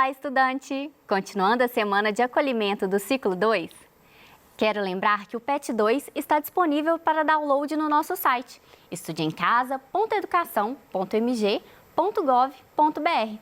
Olá, estudante! Continuando a semana de acolhimento do ciclo 2, quero lembrar que o PET 2 está disponível para download no nosso site estudeemcasa.educação.mg.gov.br.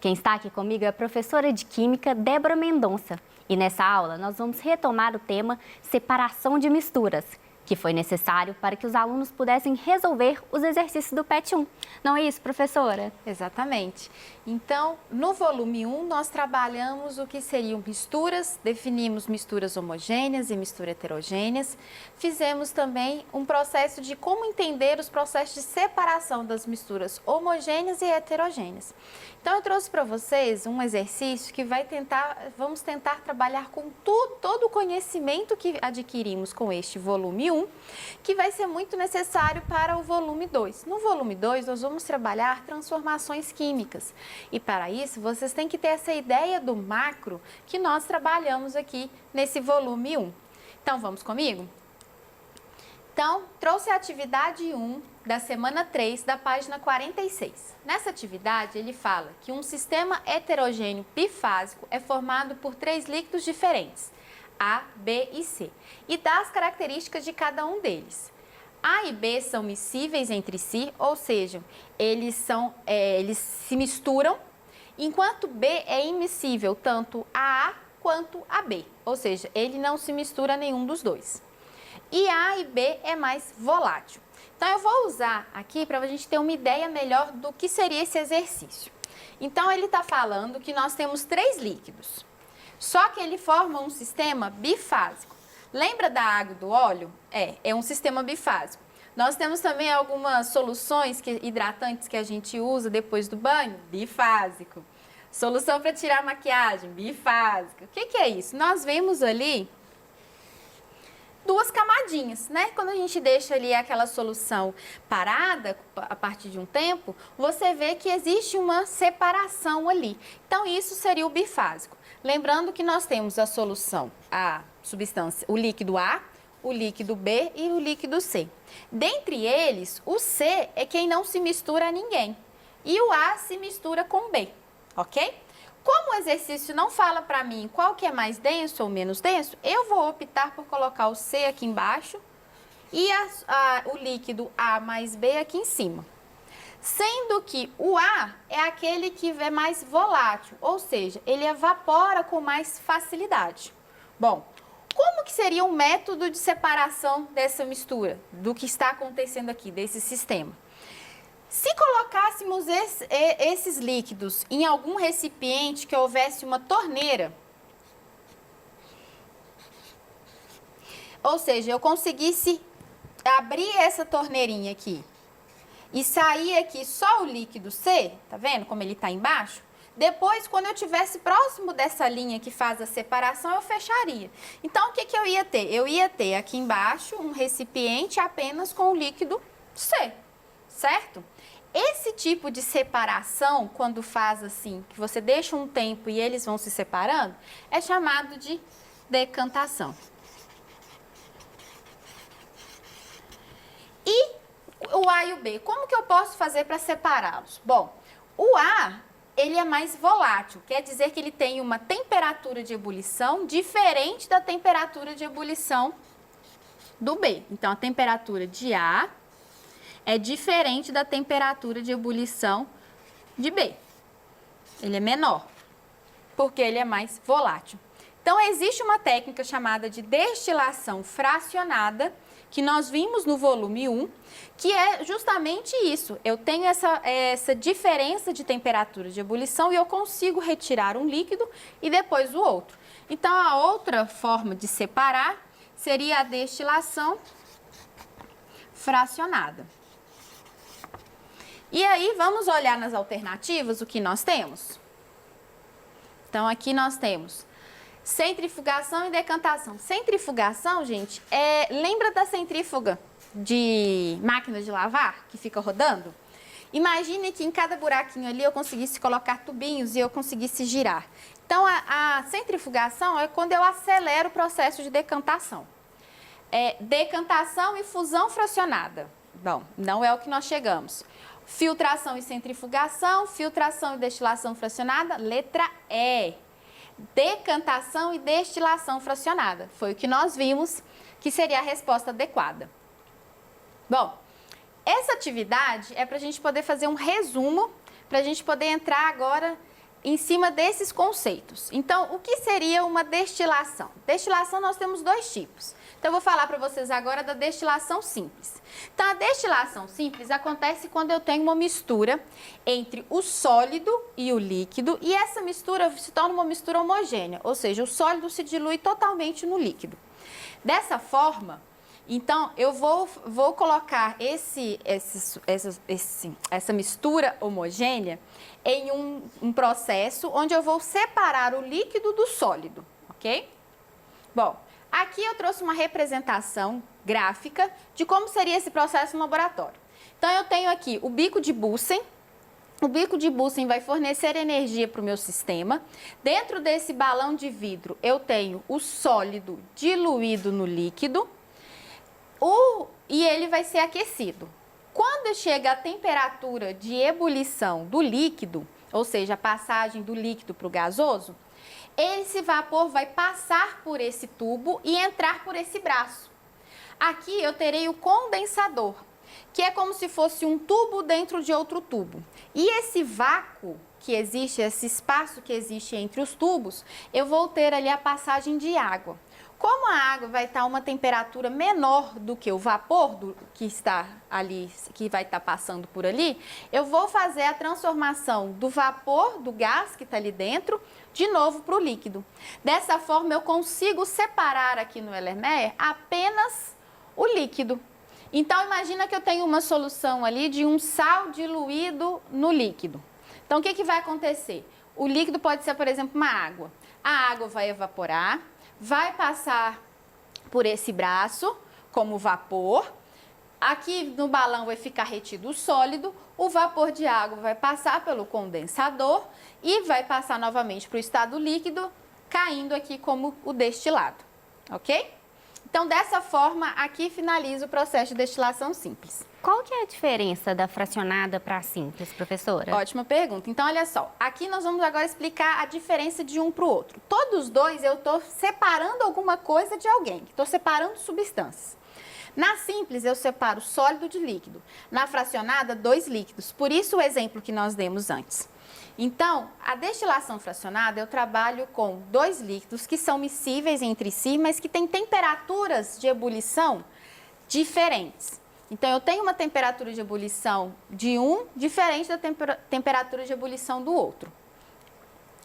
Quem está aqui comigo é a professora de Química, Débora Mendonça. E nessa aula nós vamos retomar o tema separação de misturas, que foi necessário para que os alunos pudessem resolver os exercícios do PET 1. Não é isso, professora? Exatamente. Então, no volume 1, nós trabalhamos o que seriam misturas, definimos misturas homogêneas e misturas heterogêneas. Fizemos também um processo de como entender os processos de separação das misturas homogêneas e heterogêneas. Então, eu trouxe para vocês um exercício que vamos tentar trabalhar com todo o conhecimento que adquirimos com este volume 1, que vai ser muito necessário para o volume 2. No volume 2, nós vamos trabalhar transformações químicas. E para isso, vocês têm que ter essa ideia do macro que nós trabalhamos aqui nesse volume 1. Então, vamos comigo? Então, trouxe a atividade 1 da semana 3, da página 46. Nessa atividade, ele fala que um sistema heterogêneo bifásico é formado por 3 líquidos diferentes, A, B e C, e dá as características de cada um deles. A e B são miscíveis entre si, ou seja, eles se misturam, enquanto B é immiscível tanto a A quanto a B, ou seja, ele não se mistura a nenhum dos dois. E A e B é mais volátil. Então, eu vou usar aqui para a gente ter uma ideia melhor do que seria esse exercício. Então, ele está falando que nós temos 3 líquidos, só que ele forma um sistema bifásico. Lembra da água e do óleo? É um sistema bifásico. Nós temos também algumas soluções hidratantes que a gente usa depois do banho, bifásico. Solução para tirar maquiagem, bifásica. O que é isso? Nós vemos ali 2 camadinhas, né? Quando a gente deixa ali aquela solução parada, a partir de um tempo, você vê que existe uma separação ali. Então, isso seria o bifásico. Lembrando que nós temos a solução, a substância, o líquido A, o líquido B e o líquido C. Dentre eles, o C é quem não se mistura a ninguém e o A se mistura com o B, ok? Como o exercício não fala para mim qual que é mais denso ou menos denso, eu vou optar por colocar o C aqui embaixo e o líquido A mais B aqui em cima. Sendo que o A é aquele que é mais volátil, ou seja, ele evapora com mais facilidade. Bom, como que seria o método de separação dessa mistura, do que está acontecendo aqui, desse sistema? Se colocássemos esses líquidos em algum recipiente que houvesse uma torneira, ou seja, eu conseguisse abrir essa torneirinha aqui e sair aqui só o líquido C, tá vendo como ele está embaixo? Depois, quando eu estivesse próximo dessa linha que faz a separação, eu fecharia. Então, o que eu ia ter? Eu ia ter aqui embaixo um recipiente apenas com o líquido C, certo? Esse tipo de separação, quando faz assim, que você deixa um tempo e eles vão se separando, é chamado de decantação. E o A e o B, como que eu posso fazer para separá-los? Bom, o A, ele é mais volátil, quer dizer que ele tem uma temperatura de ebulição diferente da temperatura de ebulição do B. Então, a temperatura de A é diferente da temperatura de ebulição de B. Ele é menor, porque ele é mais volátil. Então, existe uma técnica chamada de destilação fracionada, que nós vimos no volume 1, que é justamente isso. Eu tenho essa diferença de temperatura de ebulição e eu consigo retirar um líquido e depois o outro. Então, a outra forma de separar seria a destilação fracionada. E aí, vamos olhar nas alternativas o que nós temos? Então, aqui nós temos centrifugação e decantação. Centrifugação, gente, lembra da centrífuga de máquina de lavar que fica rodando? Imagine que em cada buraquinho ali eu conseguisse colocar tubinhos e eu conseguisse girar. Então, a centrifugação é quando eu acelero o processo de decantação. Decantação e fusão fracionada. Bom, não é o que nós chegamos. Filtração e centrifugação, filtração e destilação fracionada, letra E. Decantação e destilação fracionada. Foi o que nós vimos que seria a resposta adequada. Bom, essa atividade é para a gente poder fazer um resumo, para a gente poder entrar agora em cima desses conceitos. Então, o que seria uma destilação? Destilação nós temos dois tipos. Então, eu vou falar para vocês agora da destilação simples. Então, a destilação simples acontece quando eu tenho uma mistura entre o sólido e o líquido e essa mistura se torna uma mistura homogênea, ou seja, o sólido se dilui totalmente no líquido. Dessa forma, então, eu vou colocar essa mistura homogênea em um processo onde eu vou separar o líquido do sólido, ok? Bom, aqui eu trouxe uma representação gráfica de como seria esse processo no laboratório. Então, eu tenho aqui o bico de Bunsen. O bico de Bunsen vai fornecer energia para o meu sistema. Dentro desse balão de vidro, eu tenho o sólido diluído no líquido. E ele vai ser aquecido. Quando chega a temperatura de ebulição do líquido, ou seja, a passagem do líquido para o gasoso, esse vapor vai passar por esse tubo e entrar por esse braço. Aqui eu terei o condensador, que é como se fosse um tubo dentro de outro tubo. E esse vácuo que existe, esse espaço que existe entre os tubos, eu vou ter ali a passagem de água. Como a água vai estar a uma temperatura menor do que o vapor que está ali, que vai estar passando por ali, eu vou fazer a transformação do vapor, do gás que está ali dentro, de novo para o líquido. Dessa forma, eu consigo separar aqui no Erlenmeyer apenas o líquido. Então, imagina que eu tenho uma solução ali de um sal diluído no líquido. Então, o que vai acontecer? O líquido pode ser, por exemplo, uma água. A água vai evaporar, vai passar por esse braço como vapor. Aqui no balão vai ficar retido o sólido, o vapor de água vai passar pelo condensador e vai passar novamente para o estado líquido, caindo aqui como o destilado, ok? Então, dessa forma, aqui finaliza o processo de destilação simples. Qual que é a diferença da fracionada para a simples, professora? Ótima pergunta. Então, olha só, aqui nós vamos agora explicar a diferença de um para o outro. Todos dois eu estou separando alguma coisa de alguém, estou separando substâncias. Na simples, eu separo sólido de líquido. Na fracionada, dois líquidos. Por isso, o exemplo que nós demos antes. Então, a destilação fracionada, eu trabalho com dois líquidos que são miscíveis entre si, mas que têm temperaturas de ebulição diferentes. Então, eu tenho uma temperatura de ebulição de um diferente da temperatura de ebulição do outro.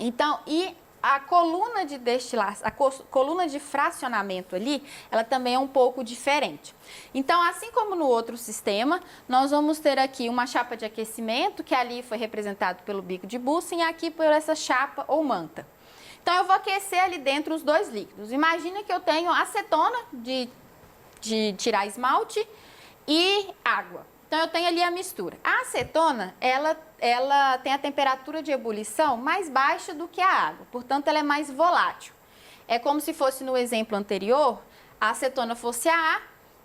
Então, e a coluna de destilação, a coluna de fracionamento ali, ela também é um pouco diferente. Então, assim como no outro sistema, nós vamos ter aqui uma chapa de aquecimento, que ali foi representado pelo bico de Bunsen, e aqui por essa chapa ou manta. Então, eu vou aquecer ali dentro os dois líquidos. Imagina que eu tenho acetona de tirar esmalte e água. Então, eu tenho ali a mistura. A acetona, ela tem a temperatura de ebulição mais baixa do que a água, portanto, ela é mais volátil. É como se fosse no exemplo anterior, a acetona fosse a A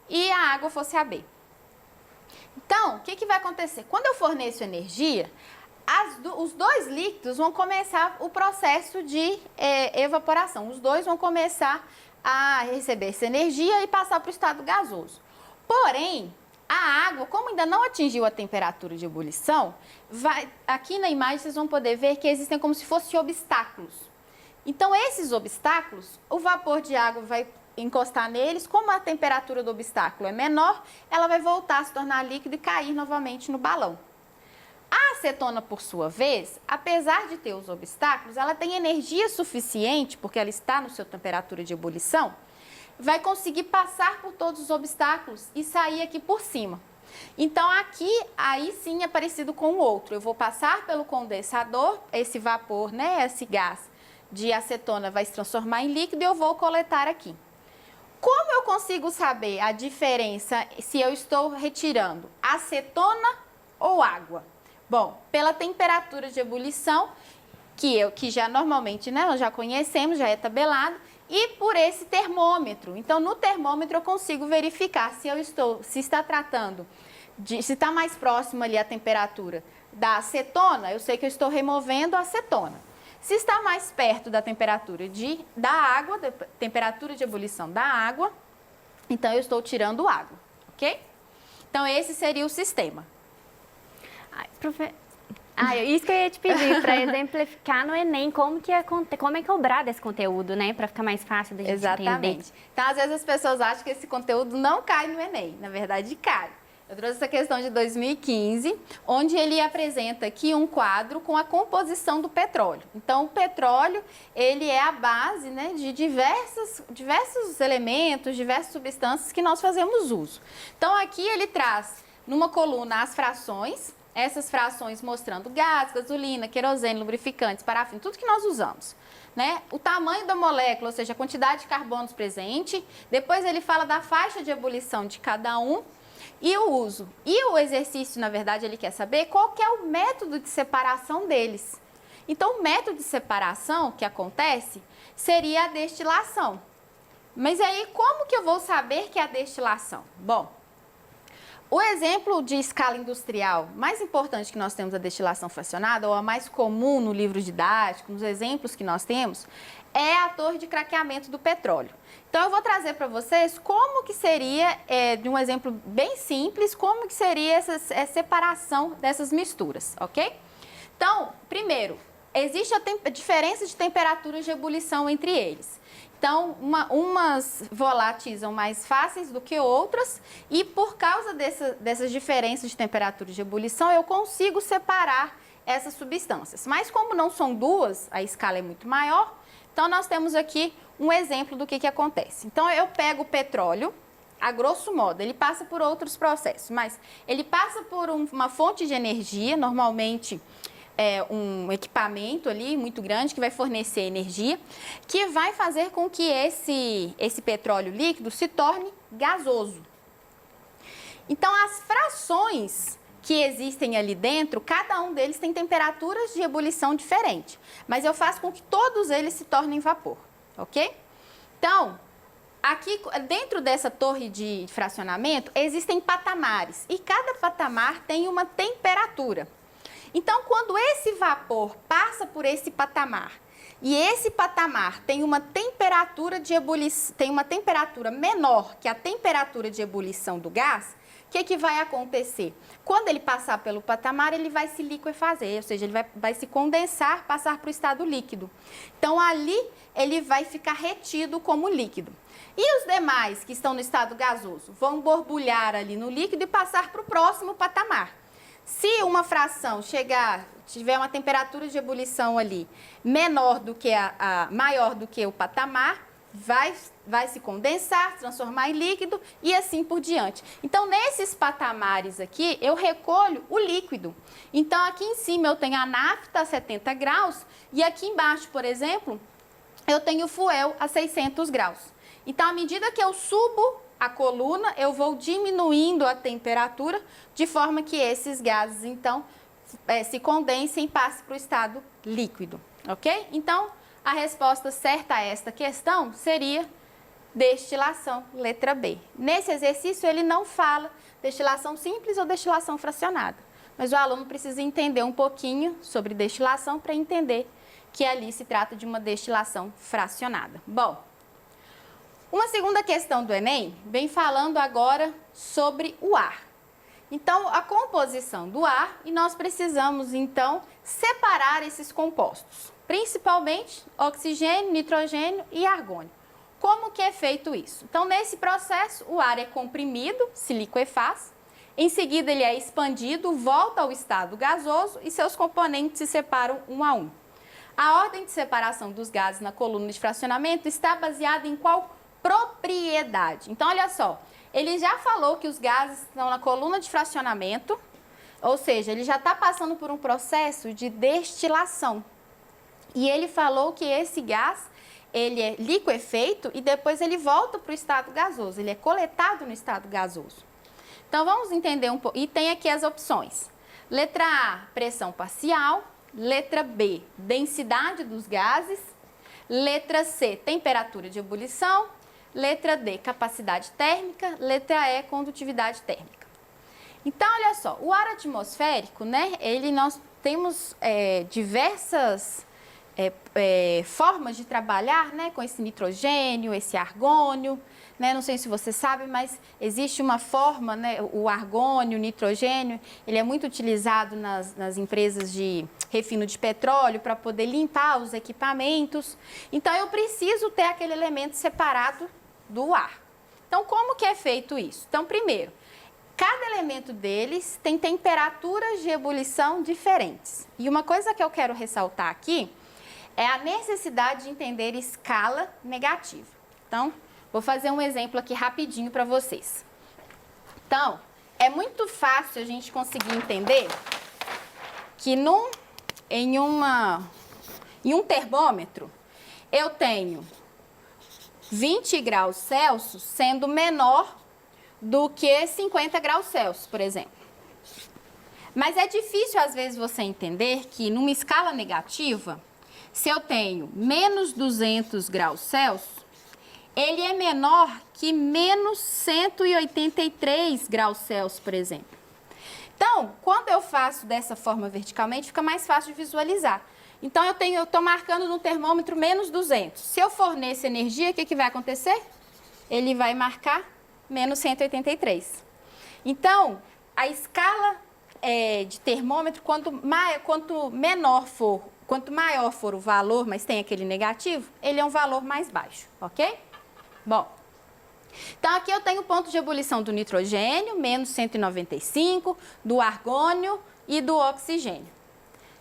e a água fosse a B. Então, o que vai acontecer? Quando eu forneço energia, os dois líquidos vão começar o processo de evaporação. Os dois vão começar a receber essa energia e passar para o estado gasoso. Porém, a água, como ainda não atingiu a temperatura de ebulição, aqui na imagem vocês vão poder ver que existem como se fossem obstáculos. Então, esses obstáculos, o vapor de água vai encostar neles, como a temperatura do obstáculo é menor, ela vai voltar a se tornar líquido e cair novamente no balão. A acetona, por sua vez, apesar de ter os obstáculos, ela tem energia suficiente, porque ela está na sua temperatura de ebulição, vai conseguir passar por todos os obstáculos e sair aqui por cima. Então, aqui, aí sim é parecido com o outro. Eu vou passar pelo condensador, esse vapor, né, esse gás de acetona vai se transformar em líquido e eu vou coletar aqui. Como eu consigo saber a diferença se eu estou retirando acetona ou água? Bom, pela temperatura de ebulição, que já normalmente, né, nós já conhecemos, já é tabelado, e por esse termômetro. Então, no termômetro eu consigo verificar se está tratando se está mais próximo ali a temperatura da acetona, eu sei que eu estou removendo a acetona. Se está mais perto da temperatura da água, da temperatura de ebulição da água, então eu estou tirando água, ok? Então esse seria o sistema. Isso que eu ia te pedir, para exemplificar no Enem, como é cobrado esse conteúdo, né? Para ficar mais fácil da gente Exatamente. entender. Então, às vezes as pessoas acham que esse conteúdo não cai no Enem. Na verdade, cai. Eu trouxe essa questão de 2015, onde ele apresenta aqui um quadro com a composição do petróleo. Então, o petróleo, ele é a base, né, de diversos elementos, diversas substâncias que nós fazemos uso. Então, aqui ele traz, numa coluna, as frações, essas frações mostrando gás, gasolina, querosene, lubrificantes, parafina, tudo que nós usamos. Né? O tamanho da molécula, ou seja, a quantidade de carbonos presente. Depois ele fala da faixa de ebulição de cada um e o uso. E o exercício, na verdade, ele quer saber qual que é o método de separação deles. Então, o método de separação que acontece seria a destilação. Mas aí, como que eu vou saber que é a destilação? Bom, o exemplo de escala industrial mais importante que nós temos da destilação fracionada, ou a mais comum no livro didático, nos exemplos que nós temos, é a torre de craqueamento do petróleo. Então, eu vou trazer para vocês como que seria, de um exemplo bem simples, como que seria essa separação dessas misturas, ok? Então, primeiro, existe a diferença de temperaturas de ebulição entre eles. Então, umas volatilizam mais fáceis do que outras e por causa dessas diferenças de temperatura de ebulição, eu consigo separar essas substâncias. Mas como não são duas, a escala é muito maior, então nós temos aqui um exemplo do que acontece. Então, eu pego o petróleo, a grosso modo, ele passa por outros processos, mas ele passa por uma fonte de energia, normalmente um equipamento ali muito grande que vai fornecer energia, que vai fazer com que esse petróleo líquido se torne gasoso. Então, as frações que existem ali dentro, cada um deles tem temperaturas de ebulição diferentes, mas eu faço com que todos eles se tornem vapor, ok? Então, aqui dentro dessa torre de fracionamento, existem patamares e cada patamar tem uma temperatura. Então, quando esse vapor passa por esse patamar e esse patamar tem uma temperatura de ebulição, tem uma temperatura menor que a temperatura de ebulição do gás, o que vai acontecer? Quando ele passar pelo patamar, ele vai se liquefazer, ou seja, ele vai se condensar, passar para o estado líquido. Então, ali ele vai ficar retido como líquido. E os demais que estão no estado gasoso vão borbulhar ali no líquido e passar para o próximo patamar. Se uma fração tiver uma temperatura de ebulição ali menor do que maior do que o patamar, vai se condensar, se transformar em líquido e assim por diante. Então, nesses patamares aqui, eu recolho o líquido. Então, aqui em cima eu tenho a nafta a 70 graus e aqui embaixo, por exemplo, eu tenho o fuel a 600 graus. Então, à medida que eu subo a coluna, eu vou diminuindo a temperatura de forma que esses gases, então, se condensem e passem para o estado líquido, ok? Então, a resposta certa a esta questão seria destilação, letra B. Nesse exercício, ele não fala destilação simples ou destilação fracionada, mas o aluno precisa entender um pouquinho sobre destilação para entender que ali se trata de uma destilação fracionada. Bom, uma segunda questão do Enem vem falando agora sobre o ar. Então, a composição do ar, e nós precisamos, então, separar esses compostos, principalmente oxigênio, nitrogênio e argônio. Como que é feito isso? Então, nesse processo, o ar é comprimido, se liquefaz, em seguida ele é expandido, volta ao estado gasoso e seus componentes se separam um a um. A ordem de separação dos gases na coluna de fracionamento está baseada em qual propriedade? Então, olha só, ele já falou que os gases estão na coluna de fracionamento, ou seja, ele já está passando por um processo de destilação. E ele falou que esse gás, ele é liquefeito e depois ele volta para o estado gasoso, ele é coletado no estado gasoso. Então, vamos entender um pouco, e tem aqui as opções. Letra A, pressão parcial. Letra B, densidade dos gases. Letra C, temperatura de ebulição. Letra D, capacidade térmica. Letra E, condutividade térmica. Então, olha só, o ar atmosférico, né, nós temos diversas formas de trabalhar, né, com esse nitrogênio, esse argônio, né, não sei se você sabe, mas existe uma forma, né, o argônio, o nitrogênio, ele é muito utilizado nas empresas de refino de petróleo para poder limpar os equipamentos. Então, eu preciso ter aquele elemento separado do ar. Então, como que é feito isso? Então, primeiro, cada elemento deles tem temperaturas de ebulição diferentes. E uma coisa que eu quero ressaltar aqui é a necessidade de entender escala negativa. Então, vou fazer um exemplo aqui rapidinho para vocês. Então, é muito fácil a gente conseguir entender que em um termômetro eu tenho 20 graus Celsius sendo menor do que 50 graus Celsius, por exemplo. Mas é difícil, às vezes, você entender que numa escala negativa, se eu tenho menos 200 graus Celsius, ele é menor que menos 183 graus Celsius, por exemplo. Então, quando eu faço dessa forma verticalmente, fica mais fácil de visualizar. Então, eu estou marcando no termômetro menos 200. Se eu forneço energia, o que vai acontecer? Ele vai marcar menos 183. Então, a escala de termômetro, quanto maior for o valor, mas tem aquele negativo, ele é um valor mais baixo, ok? Bom, então aqui eu tenho o ponto de ebulição do nitrogênio, menos 195, do argônio e do oxigênio.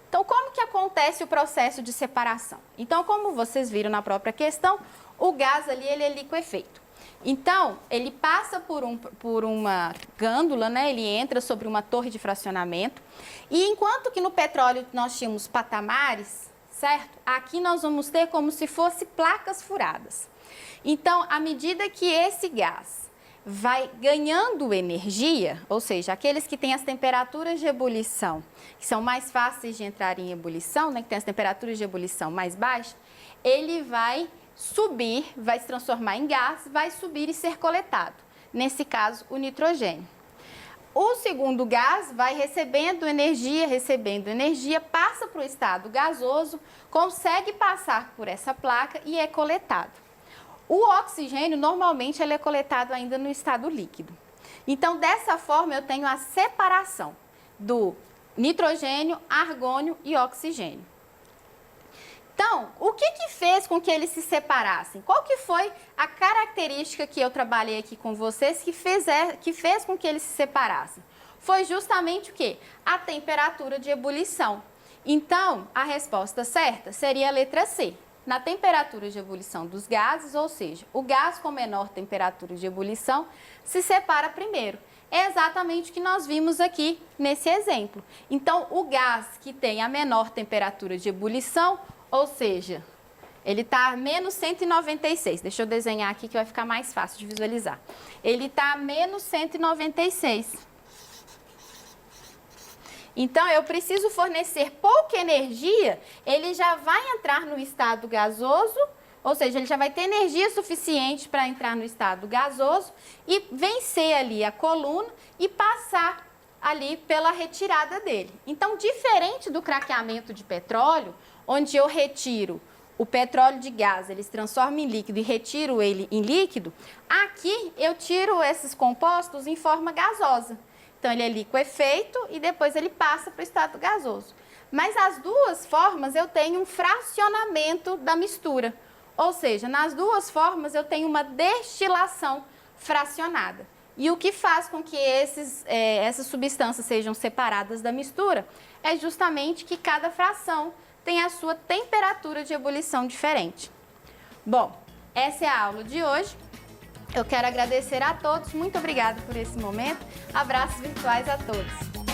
Então, como que acontece o processo de separação? Então, como vocês viram na própria questão, o gás ali, ele é liquefeito. Então, ele passa por uma gândula, né? Ele entra sobre uma torre de fracionamento. E enquanto que no petróleo nós tínhamos patamares, certo? Aqui nós vamos ter como se fosse placas furadas. Então, à medida que esse gás vai ganhando energia, ou seja, aqueles que têm as temperaturas de ebulição, que são mais fáceis de entrar em ebulição, né, que tem as temperaturas de ebulição mais baixas, ele vai subir, vai se transformar em gás, vai subir e ser coletado. Nesse caso, o nitrogênio. O segundo gás vai recebendo energia, passa para o estado gasoso, consegue passar por essa placa e é coletado. O oxigênio, normalmente, ele é coletado ainda no estado líquido. Então, dessa forma, eu tenho a separação do nitrogênio, argônio e oxigênio. Então, o que fez com que eles se separassem? Qual que foi a característica que eu trabalhei aqui com vocês que fez com que eles se separassem? Foi justamente o quê? A temperatura de ebulição. Então, a resposta certa seria a letra C. Na temperatura de ebulição dos gases, ou seja, o gás com menor temperatura de ebulição se separa primeiro. É exatamente o que nós vimos aqui nesse exemplo. Então, o gás que tem a menor temperatura de ebulição, ou seja, ele está a menos 196. Deixa eu desenhar aqui que vai ficar mais fácil de visualizar. Ele está a menos 196. Então, eu preciso fornecer pouca energia, ele já vai entrar no estado gasoso, ou seja, ele já vai ter energia suficiente para entrar no estado gasoso e vencer ali a coluna e passar ali pela retirada dele. Então, diferente do craqueamento de petróleo, onde eu retiro o petróleo de gás, ele se transforma em líquido e retiro ele em líquido, aqui eu tiro esses compostos em forma gasosa. Então, ele é liquefeito e depois ele passa para o estado gasoso. Mas as duas formas eu tenho um fracionamento da mistura. Ou seja, nas duas formas eu tenho uma destilação fracionada. E o que faz com que essas substâncias sejam separadas da mistura é justamente que cada fração tem a sua temperatura de ebulição diferente. Bom, essa é a aula de hoje. Eu quero agradecer a todos, muito obrigada por esse momento. Abraços virtuais a todos.